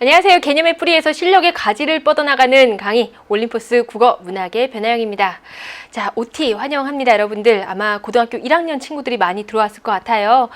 안녕하세요. 개념의 뿌리에서 실력의 가지를 뻗어나가는 강의 올림포스 국어 문학의 변하영입니다. 자, OT 환영합니다. 여러분들 아마 고등학교 1학년 친구들이 많이 들어왔을 것 같아요.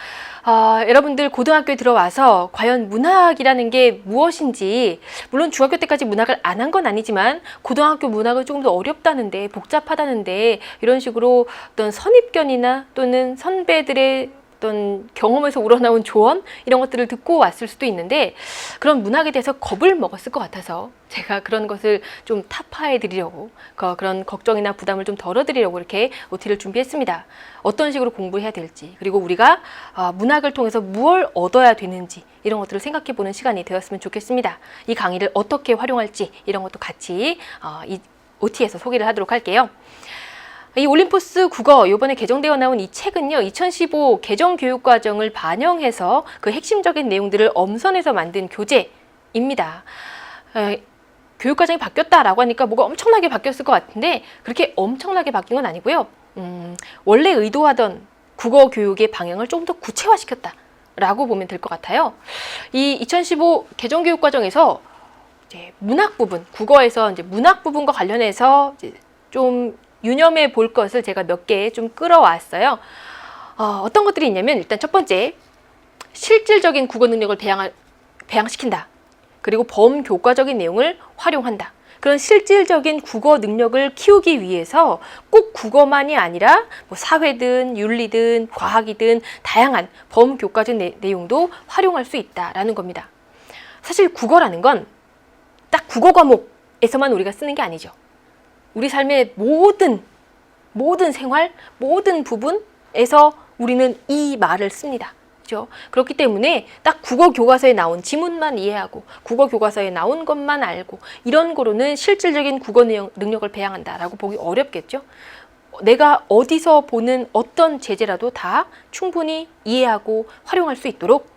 여러분들 고등학교에 들어와서 과연 문학이라는 게 무엇인지, 물론 중학교 때까지 문학을 안 한 건 아니지만 고등학교 문학은 조금 더 어렵다는데, 복잡하다는데, 이런 식으로 어떤 선입견이나 또는 선배들의 어떤 경험에서 우러나온 조언 이런 것들을 듣고 왔을 수도 있는데, 그런 문학에 대해서 겁을 먹었을 것 같아서 제가 그런 것을 좀 타파해 드리려고, 그런 걱정이나 부담을 좀 덜어드리려고 이렇게 OT를 준비했습니다. 어떤 식으로 공부해야 될지, 그리고 우리가 문학을 통해서 무엇을 얻어야 되는지 이런 것들을 생각해 보는 시간이 되었으면 좋겠습니다. 이 강의를 어떻게 활용할지 이런 것도 같이 이 OT에서 소개를 하도록 할게요. 이 올림포스 국어 이번에 개정되어 나온 이 책은요, 2015 개정교육과정을 반영해서 그 핵심적인 내용들을 엄선해서 만든 교재입니다. 교육과정이 바뀌었다라고 하니까 뭐가 엄청나게 바뀌었을 것 같은데 그렇게 엄청나게 바뀐 건 아니고요. 원래 의도하던 국어 교육의 방향을 조금 더 구체화시켰다라고 보면 될 것 같아요. 이 2015 개정교육과정에서 이제 문학 부분, 국어에서 이제 문학 부분과 관련해서 이제 좀 유념해 볼 것을 제가 몇 개 좀 끌어왔어요. 어떤 것들이 있냐면, 일단 첫 번째, 실질적인 국어 능력을 배양시킨다. 그리고 범교과적인 내용을 활용한다. 그런 실질적인 국어 능력을 키우기 위해서 꼭 국어만이 아니라 뭐 사회든 윤리든 과학이든 다양한 범교과적 내용도 활용할 수 있다라는 겁니다. 사실 국어라는 건 딱 국어 과목에서만 우리가 쓰는 게 아니죠. 우리 삶의 모든 생활, 모든 부분에서 우리는 이 말을 씁니다. 그렇죠? 그렇기 때문에 딱 국어 교과서에 나온 지문만 이해하고 국어 교과서에 나온 것만 알고 이런 거로는 실질적인 국어 능력을 배양한다라고 보기 어렵겠죠. 내가 어디서 보는 어떤 제재라도 다 충분히 이해하고 활용할 수 있도록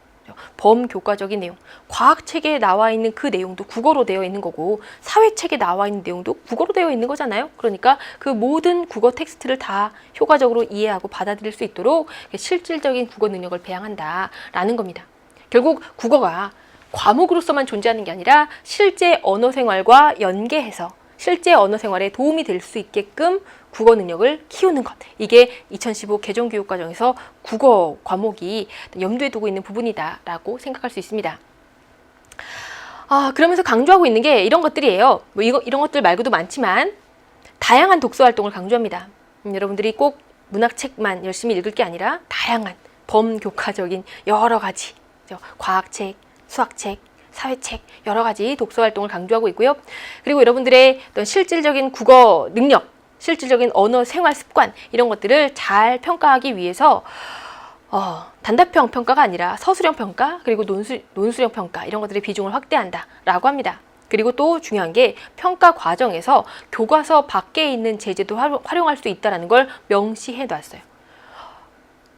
범교과적인 내용, 과학책에 나와 있는 그 내용도 국어로 되어 있는 거고, 사회책에 나와 있는 내용도 국어로 되어 있는 거잖아요. 그러니까 그 모든 국어 텍스트를 다 효과적으로 이해하고 받아들일 수 있도록 실질적인 국어 능력을 배양한다라는 겁니다. 결국 국어가 과목으로서만 존재하는 게 아니라 실제 언어 생활과 연계해서 실제 언어 생활에 도움이 될 수 있게끔 국어 능력을 키우는 것. 이게 2015 개정교육과정에서 국어 과목이 염두에 두고 있는 부분이다라고 생각할 수 있습니다. 그러면서 강조하고 있는 게 이런 것들이에요. 뭐 이런 것들 말고도 많지만 다양한 독서 활동을 강조합니다. 여러분들이 꼭 문학책만 열심히 읽을 게 아니라 다양한 범교과적인 여러 가지 과학책, 수학책, 사회책 여러 가지 독서 활동을 강조하고 있고요. 그리고 여러분들의 어떤 실질적인 국어 능력, 실질적인 언어 생활 습관 이런 것들을 잘 평가하기 위해서 단답형 평가가 아니라 서술형 평가 그리고 논술형 평가 이런 것들의 비중을 확대한다라고 합니다. 그리고 또 중요한 게 평가 과정에서 교과서 밖에 있는 제재도 활용할 수 있다는 걸 명시해 놨어요.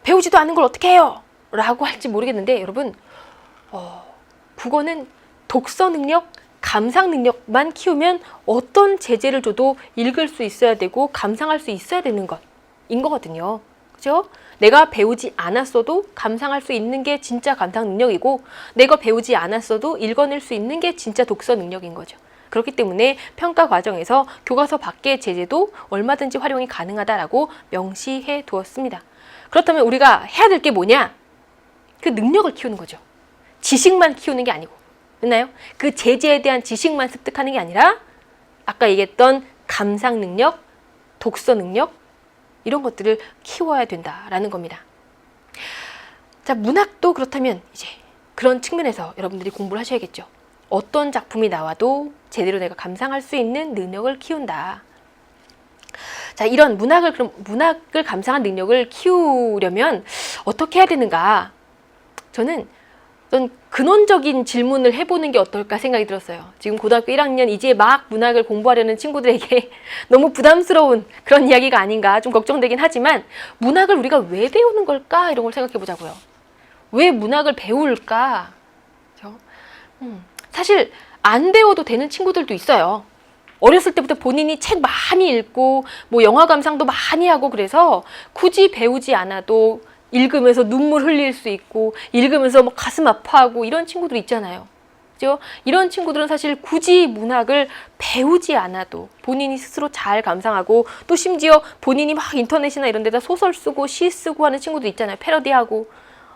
배우지도 않은 걸 어떻게 해요? 라고 할지 모르겠는데 여러분, 국어는 독서 능력, 감상 능력만 키우면 어떤 제재를 줘도 읽을 수 있어야 되고 감상할 수 있어야 되는 것인 거거든요. 그죠? 내가 배우지 않았어도 감상할 수 있는 게 진짜 감상 능력이고 내가 배우지 않았어도 읽어낼 수 있는 게 진짜 독서 능력인 거죠. 그렇기 때문에 평가 과정에서 교과서 밖의 제재도 얼마든지 활용이 가능하다라고 명시해 두었습니다. 그렇다면 우리가 해야 될 게 뭐냐? 그 능력을 키우는 거죠. 지식만 키우는 게 아니고. 됐나요? 그 제재에 대한 지식만 습득하는 게 아니라 아까 얘기했던 감상 능력, 독서 능력 이런 것들을 키워야 된다라는 겁니다. 자, 문학도 그렇다면 이제 그런 측면에서 여러분들이 공부를 하셔야겠죠. 어떤 작품이 나와도 제대로 내가 감상할 수 있는 능력을 키운다. 자, 이런 문학을 감상한 능력을 키우려면 어떻게 해야 되는가? 저는 어떤 근원적인 질문을 해보는 게 어떨까 생각이 들었어요. 지금 고등학교 1학년 이제 막 문학을 공부하려는 친구들에게 너무 부담스러운 그런 이야기가 아닌가 좀 걱정되긴 하지만 문학을 우리가 왜 배우는 걸까? 이런 걸 생각해 보자고요. 왜 문학을 배울까? 그렇죠? 사실 안 배워도 되는 친구들도 있어요. 어렸을 때부터 본인이 책 많이 읽고 뭐 영화 감상도 많이 하고 그래서 굳이 배우지 않아도 읽으면서 눈물 흘릴 수 있고 읽으면서 막 가슴 아파하고 이런 친구들 있잖아요. 그죠? 이런 친구들은 사실 굳이 문학을 배우지 않아도 본인이 스스로 잘 감상하고, 또 심지어 본인이 막 인터넷이나 이런 데다 소설 쓰고 시 쓰고 하는 친구도 있잖아요. 패러디하고.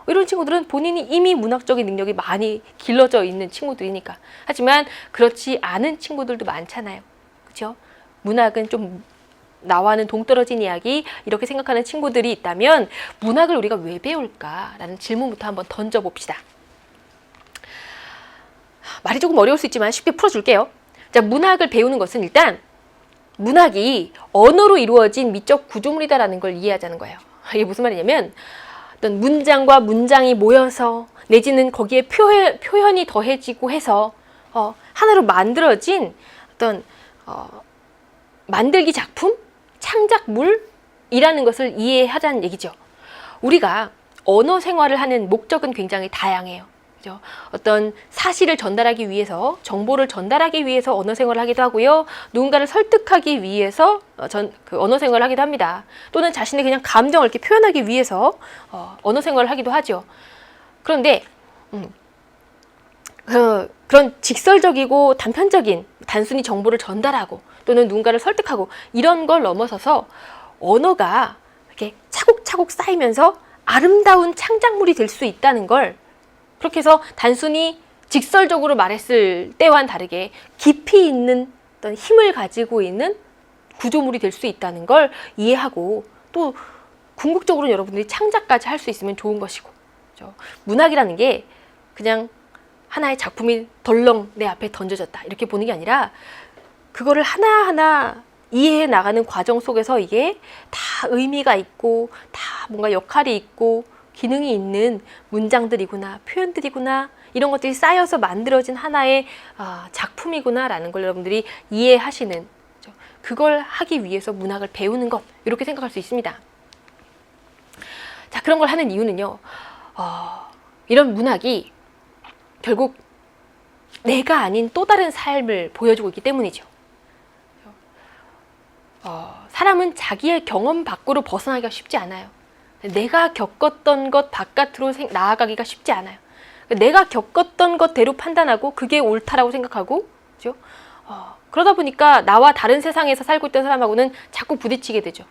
이런 친구들은 본인이 이미 문학적인 능력이 많이 길러져 있는 친구들이니까. 하지만 그렇지 않은 친구들도 많잖아요. 그렇죠? 문학은 좀 나와는 동떨어진 이야기, 이렇게 생각하는 친구들이 있다면 문학을 우리가 왜 배울까라는 질문부터 한번 던져봅시다. 말이 조금 어려울 수 있지만 쉽게 풀어줄게요. 자, 문학을 배우는 것은 일단 문학이 언어로 이루어진 미적 구조물이다라는 걸 이해하자는 거예요. 이게 무슨 말이냐면, 어떤 문장과 문장이 모여서 내지는 거기에 표현이 더해지고 해서 하나로 만들어진 어떤 만들기 작품, 창작물이라는 것을 이해하자는 얘기죠. 우리가 언어 생활을 하는 목적은 굉장히 다양해요. 그죠? 어떤 사실을 전달하기 위해서, 정보를 전달하기 위해서 언어 생활을 하기도 하고요. 누군가를 설득하기 위해서 그 언어 생활을 하기도 합니다. 또는 자신의 그냥 감정을 이렇게 표현하기 위해서 언어 생활을 하기도 하죠. 그런데 그런 직설적이고 단편적인, 단순히 정보를 전달하고 또는 누군가를 설득하고 이런 걸 넘어서서 언어가 이렇게 차곡차곡 쌓이면서 아름다운 창작물이 될 수 있다는 걸, 그렇게 해서 단순히 직설적으로 말했을 때와는 다르게 깊이 있는 어떤 힘을 가지고 있는 구조물이 될 수 있다는 걸 이해하고, 또 궁극적으로 여러분들이 창작까지 할 수 있으면 좋은 것이고. 그렇죠? 문학이라는 게 그냥 하나의 작품이 덜렁 내 앞에 던져졌다 이렇게 보는 게 아니라, 그거를 하나하나 이해해 나가는 과정 속에서 이게 다 의미가 있고 다 뭔가 역할이 있고 기능이 있는 문장들이구나, 표현들이구나, 이런 것들이 쌓여서 만들어진 하나의 작품이구나 라는 걸 여러분들이 이해하시는, 그걸 하기 위해서 문학을 배우는 것, 이렇게 생각할 수 있습니다. 자, 그런 걸 하는 이유는요, 이런 문학이 결국 내가 아닌 또 다른 삶을 보여주고 있기 때문이죠. 사람은 자기의 경험 밖으로 벗어나기가 쉽지 않아요. 내가 겪었던 것 바깥으로 나아가기가 쉽지 않아요. 내가 겪었던 것대로 판단하고 그게 옳다라고 생각하고, 그렇죠? 그러다 보니까 나와 다른 세상에서 살고 있던 사람하고는 자꾸 부딪히게 되죠.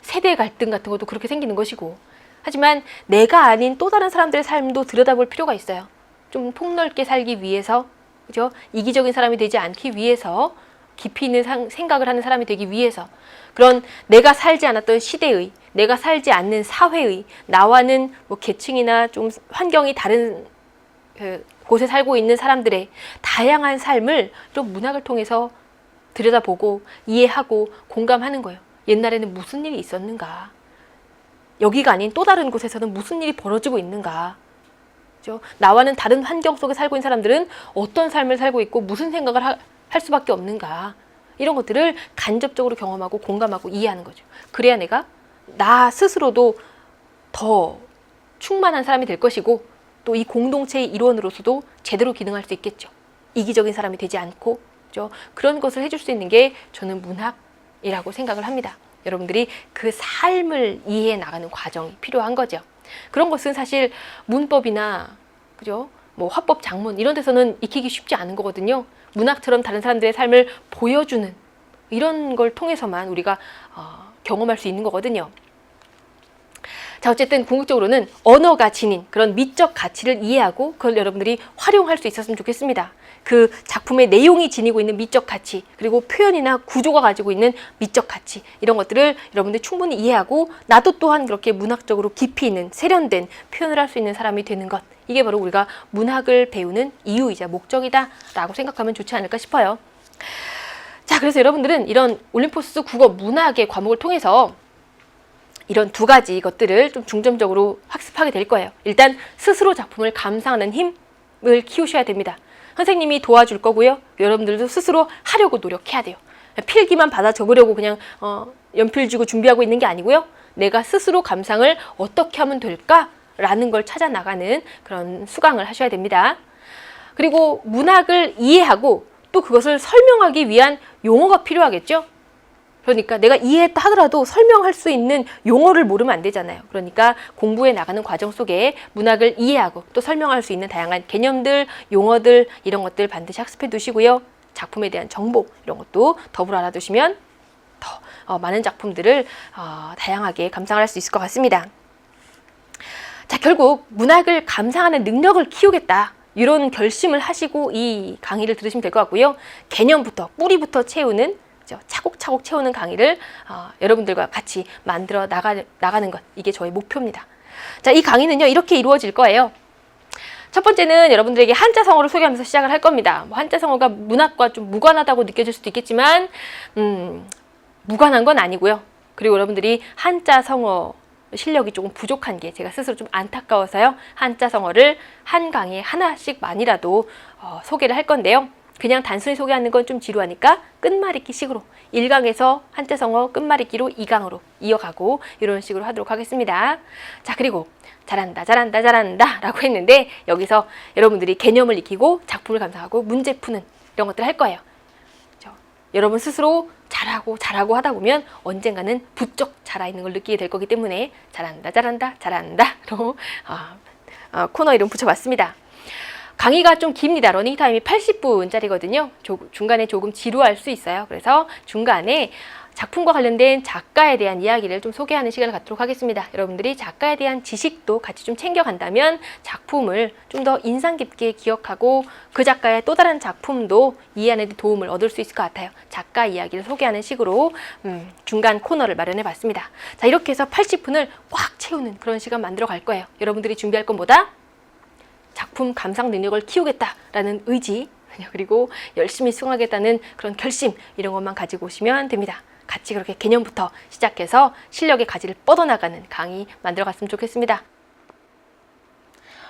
세대 갈등 같은 것도 그렇게 생기는 것이고. 하지만 내가 아닌 또 다른 사람들의 삶도 들여다볼 필요가 있어요. 좀 폭넓게 살기 위해서, 그죠? 이기적인 사람이 되지 않기 위해서, 깊이 있는 생각을 하는 사람이 되기 위해서, 그런 내가 살지 않았던 시대의, 내가 살지 않는 사회의, 나와는 뭐 계층이나 좀 환경이 다른 곳에 살고 있는 사람들의 다양한 삶을 좀 문학을 통해서 들여다보고 이해하고 공감하는 거예요. 옛날에는 무슨 일이 있었는가? 여기가 아닌 또 다른 곳에서는 무슨 일이 벌어지고 있는가? 그렇죠? 나와는 다른 환경 속에 살고 있는 사람들은 어떤 삶을 살고 있고 무슨 생각을 할 수밖에 없는가? 이런 것들을 간접적으로 경험하고 공감하고 이해하는 거죠. 그래야 내가 나 스스로도 더 충만한 사람이 될 것이고, 또 이 공동체의 일원으로서도 제대로 기능할 수 있겠죠. 이기적인 사람이 되지 않고, 그렇죠? 그런 것을 해줄 수 있는 게 저는 문학이라고 생각을 합니다. 여러분들이 그 삶을 이해해 나가는 과정이 필요한 거죠. 그런 것은 사실 문법이나, 그죠? 뭐 화법, 작문 이런 데서는 익히기 쉽지 않은 거거든요. 문학처럼 다른 사람들의 삶을 보여주는 이런 걸 통해서만 우리가 경험할 수 있는 거거든요. 자, 어쨌든 궁극적으로는 언어가 지닌 그런 미적 가치를 이해하고 그걸 여러분들이 활용할 수 있었으면 좋겠습니다. 그 작품의 내용이 지니고 있는 미적 가치, 그리고 표현이나 구조가 가지고 있는 미적 가치, 이런 것들을 여러분들이 충분히 이해하고 나도 또한 그렇게 문학적으로 깊이 있는 세련된 표현을 할 수 있는 사람이 되는 것, 이게 바로 우리가 문학을 배우는 이유이자 목적이다 라고 생각하면 좋지 않을까 싶어요. 자, 그래서 여러분들은 이런 올림포스 국어 문학의 과목을 통해서 이런 두 가지 것들을 좀 중점적으로 학습하게 될 거예요. 일단 스스로 작품을 감상하는 힘을 키우셔야 됩니다. 선생님이 도와줄 거고요. 여러분들도 스스로 하려고 노력해야 돼요. 필기만 받아 적으려고 그냥 연필 쥐고 준비하고 있는 게 아니고요. 내가 스스로 감상을 어떻게 하면 될까라는 걸 찾아 나가는 그런 수강을 하셔야 됩니다. 그리고 문학을 이해하고 또 그것을 설명하기 위한 용어가 필요하겠죠. 그러니까 내가 이해했다 하더라도 설명할 수 있는 용어를 모르면 안 되잖아요. 그러니까 공부해 나가는 과정 속에 문학을 이해하고 또 설명할 수 있는 다양한 개념들, 용어들 이런 것들 반드시 학습해 두시고요. 작품에 대한 정보 이런 것도 더불어 알아두시면 더 많은 작품들을 다양하게 감상할 수 있을 것 같습니다. 자, 결국 문학을 감상하는 능력을 키우겠다. 이런 결심을 하시고 이 강의를 들으시면 될 것 같고요. 개념부터 뿌리부터 채우는 차곡차곡 채우는 강의를 여러분들과 같이 만들어 나가는 것 이게 저의 목표입니다. 자, 이 강의는요 이렇게 이루어질 거예요. 첫 번째는 여러분들에게 한자성어를 소개하면서 시작을 할 겁니다. 한자성어가 문학과 좀 무관하다고 느껴질 수도 있겠지만 무관한 건 아니고요. 그리고 여러분들이 한자성어 실력이 조금 부족한 게 제가 스스로 좀 안타까워서요. 한자성어를 한 강의에 하나씩만이라도 소개를 할 건데요. 그냥 단순히 소개하는 건 좀 지루하니까 끝말잇기 식으로 1강에서 한자성어 끝말잇기로 2강으로 이어가고 이런 식으로 하도록 하겠습니다. 자, 그리고 잘한다 잘한다 잘한다 라고 했는데 여기서 여러분들이 개념을 익히고 작품을 감상하고 문제 푸는 이런 것들을 할 거예요. 여러분 스스로 잘하고 하다 보면 언젠가는 부쩍 잘하는 걸 느끼게 될 거기 때문에 잘한다 잘한다 잘한다로 코너 이름 붙여봤습니다. 강의가 좀 깁니다. 러닝타임이 80분짜리거든요. 중간에 조금 지루할 수 있어요. 그래서 중간에 작품과 관련된 작가에 대한 이야기를 좀 소개하는 시간을 갖도록 하겠습니다. 여러분들이 작가에 대한 지식도 같이 좀 챙겨간다면 작품을 좀 더 인상 깊게 기억하고 그 작가의 또 다른 작품도 이해하는 데 도움을 얻을 수 있을 것 같아요. 작가 이야기를 소개하는 식으로 중간 코너를 마련해 봤습니다. 자, 이렇게 해서 80분을 꽉 채우는 그런 시간 만들어 갈 거예요. 여러분들이 준비할 건 뭐다? 작품 감상 능력을 키우겠다라는 의지 그리고 열심히 수강하겠다는 그런 결심 이런 것만 가지고 오시면 됩니다. 같이 그렇게 개념부터 시작해서 실력의 가지를 뻗어나가는 강의 만들어갔으면 좋겠습니다.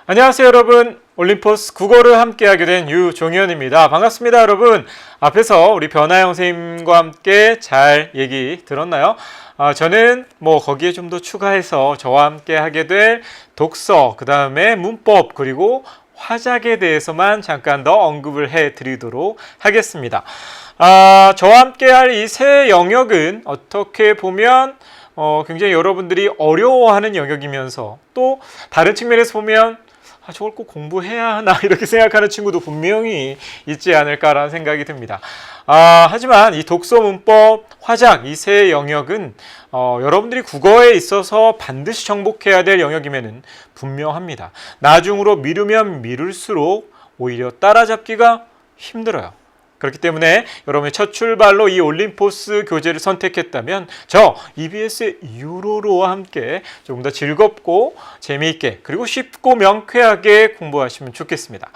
안녕하세요 여러분. 올림포스 국어를 함께하게 된 유종현입니다. 반갑습니다 여러분. 앞에서 우리 변하영 선생님과 함께 잘 얘기 들었나요? 저는 거기에 좀 더 추가해서 저와 함께 하게 될 독서, 그 다음에 문법, 그리고 화작에 대해서만 잠깐 더 언급을 해드리도록 하겠습니다. 저와 함께 할 이 세 영역은 어떻게 보면 굉장히 여러분들이 어려워하는 영역이면서 또 다른 측면에서 보면 저걸 꼭 공부해야 하나 이렇게 생각하는 친구도 분명히 있지 않을까라는 생각이 듭니다. 하지만 이 독서, 문법, 화작 이 세 영역은 여러분들이 국어에 있어서 반드시 정복해야 될 영역임에는 분명합니다. 나중으로 미루면 미룰수록 오히려 따라잡기가 힘들어요. 그렇기 때문에 여러분의 첫 출발로 이 올림포스 교재를 선택했다면 저 EBS의 유로로와 함께 조금 더 즐겁고 재미있게 그리고 쉽고 명쾌하게 공부하시면 좋겠습니다.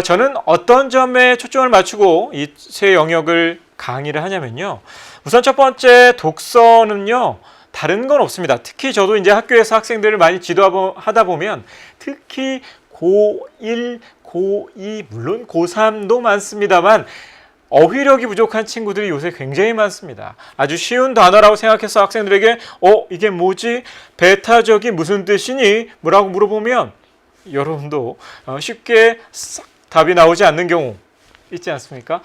저는 어떤 점에 초점을 맞추고 이 세 영역을 강의를 하냐면요. 우선 첫 번째 독서는요. 다른 건 없습니다. 특히 저도 이제 학교에서 학생들을 많이 지도하다 보면 특히 고1, 고2, 물론 고3도 많습니다만 어휘력이 부족한 친구들이 요새 굉장히 많습니다. 아주 쉬운 단어라고 생각해서 학생들에게 이게 뭐지? 배타적이 무슨 뜻이니? 뭐라고 물어보면 여러분도 쉽게 싹 답이 나오지 않는 경우 있지 않습니까?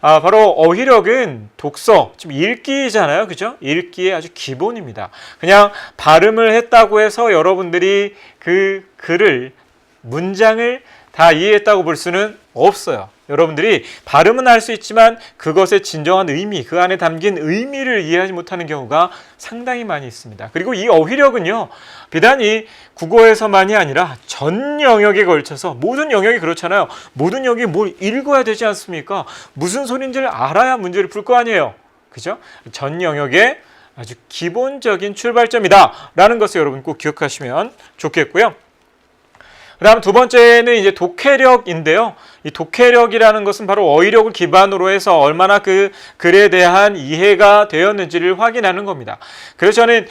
바로 어휘력은 독서, 지금 읽기잖아요. 그죠? 읽기의 아주 기본입니다. 그냥 발음을 했다고 해서 여러분들이 그 글을, 문장을 다 이해했다고 볼 수는 없어요. 여러분들이 발음은 할 수 있지만 그것의 진정한 의미, 그 안에 담긴 의미를 이해하지 못하는 경우가 상당히 많이 있습니다. 그리고 이 어휘력은요, 비단 이 국어에서만이 아니라 전 영역에 걸쳐서 모든 영역이 그렇잖아요. 모든 영역이 뭘 읽어야 되지 않습니까? 무슨 소린지를 알아야 문제를 풀 거 아니에요. 그죠? 전 영역의 아주 기본적인 출발점이다 라는 것을 여러분 꼭 기억하시면 좋겠고요. 그 다음 두 번째는 이제 독해력인데요. 이 독해력이라는 것은 바로 어휘력을 기반으로 해서 얼마나 그 글에 대한 이해가 되었는지를 확인하는 겁니다. 그래서 저는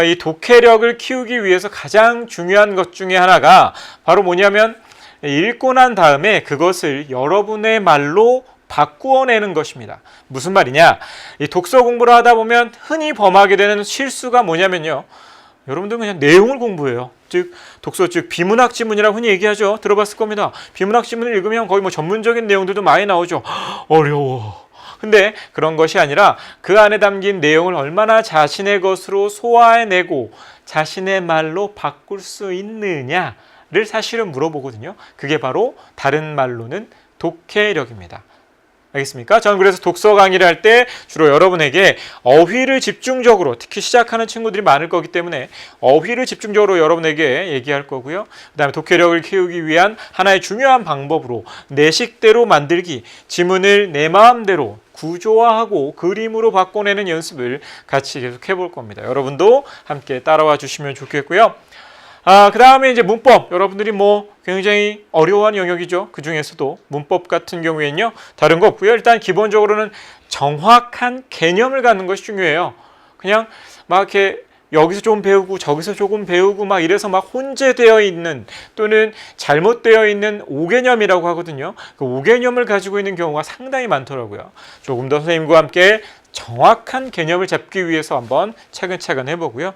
이 독해력을 키우기 위해서 가장 중요한 것 중에 하나가 바로 뭐냐면 읽고 난 다음에 그것을 여러분의 말로 바꾸어내는 것입니다. 무슨 말이냐? 이 독서 공부를 하다 보면 흔히 범하게 되는 실수가 뭐냐면요. 여러분들은 그냥 내용을 공부해요. 즉 독서, 즉 비문학 지문이라고 흔히 얘기하죠. 들어봤을 겁니다. 비문학 지문을 읽으면 거의 전문적인 내용들도 많이 나오죠. 어려워. 근데 그런 것이 아니라 그 안에 담긴 내용을 얼마나 자신의 것으로 소화해내고 자신의 말로 바꿀 수 있느냐를 사실은 물어보거든요. 그게 바로 다른 말로는 독해력입니다. 알겠습니까? 저는 그래서 독서 강의를 할 때 주로 여러분에게 어휘를 집중적으로, 특히 시작하는 친구들이 많을 거기 때문에 어휘를 집중적으로 여러분에게 얘기할 거고요. 그 다음에 독해력을 키우기 위한 하나의 중요한 방법으로 내 식대로 만들기, 지문을 내 마음대로 구조화하고 그림으로 바꿔내는 연습을 같이 계속 해볼 겁니다. 여러분도 함께 따라와 주시면 좋겠고요. 그 다음에 이제 문법. 여러분들이 굉장히 어려워하는 영역이죠. 그 중에서도 문법 같은 경우에는요, 다른 거 없고요. 일단 기본적으로는 정확한 개념을 갖는 것이 중요해요. 그냥 이렇게 여기서 좀 배우고 저기서 조금 배우고 이래서 혼재되어 있는 또는 잘못되어 있는 오개념이라고 하거든요. 그 오개념을 가지고 있는 경우가 상당히 많더라고요. 조금 더 선생님과 함께 정확한 개념을 잡기 위해서 한번 차근차근 해보고요.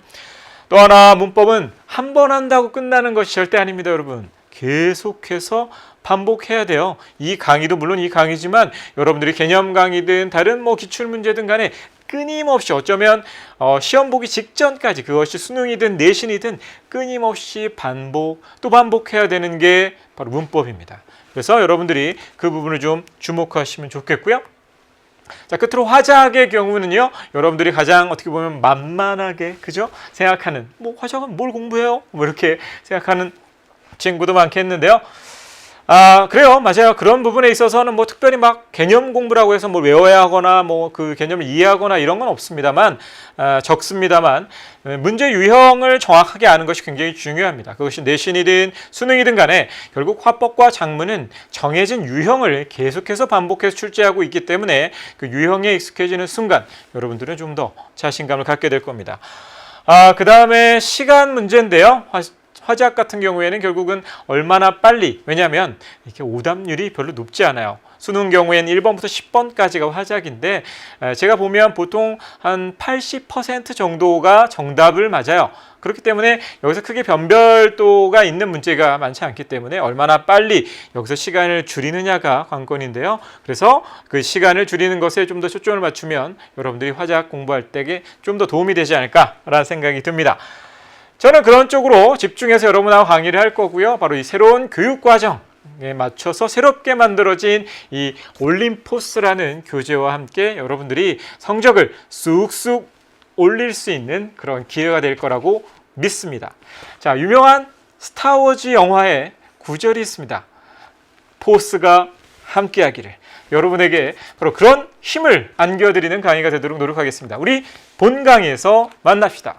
또 하나, 문법은 한 번 한다고 끝나는 것이 절대 아닙니다, 여러분. 계속해서 반복해야 돼요. 이 강의도 물론 이 강의지만 여러분들이 개념 강의든 다른 기출문제든 간에 끊임없이 어쩌면 시험 보기 직전까지, 그것이 수능이든 내신이든 끊임없이 또 반복해야 되는 게 바로 문법입니다. 그래서 여러분들이 그 부분을 좀 주목하시면 좋겠고요. 자, 끝으로 화작의 경우는요, 여러분들이 가장 어떻게 보면 만만하게, 그죠? 생각하는, 화작은 뭘 공부해요? 이렇게 생각하는 친구도 많겠는데요. 그래요. 맞아요. 그런 부분에 있어서는 특별히 개념 공부라고 해서 외워야 하거나 그 개념을 이해하거나 이런 건 없습니다만, 적습니다만, 문제 유형을 정확하게 아는 것이 굉장히 중요합니다. 그것이 내신이든 수능이든 간에 결국 화법과 작문은 정해진 유형을 계속해서 반복해서 출제하고 있기 때문에 그 유형에 익숙해지는 순간 여러분들은 좀 더 자신감을 갖게 될 겁니다. 그 다음에 시간 문제인데요. 화작 같은 경우에는 결국은 얼마나 빨리, 왜냐하면 이렇게 오답률이 별로 높지 않아요. 수능 경우에는 1번부터 10번까지가 화작인데 제가 보면 보통 한 80% 정도가 정답을 맞아요. 그렇기 때문에 여기서 크게 변별도가 있는 문제가 많지 않기 때문에 얼마나 빨리 여기서 시간을 줄이느냐가 관건인데요. 그래서 그 시간을 줄이는 것에 좀 더 초점을 맞추면 여러분들이 화작 공부할 때 좀 더 도움이 되지 않을까라는 생각이 듭니다. 저는 그런 쪽으로 집중해서 여러분하고 강의를 할 거고요. 바로 이 새로운 교육과정에 맞춰서 새롭게 만들어진 이 올림포스라는 교재와 함께 여러분들이 성적을 쑥쑥 올릴 수 있는 그런 기회가 될 거라고 믿습니다. 자, 유명한 스타워즈 영화에 구절이 있습니다. 포스가 함께하기를. 여러분에게 바로 그런 힘을 안겨드리는 강의가 되도록 노력하겠습니다. 우리 본 강의에서 만납시다.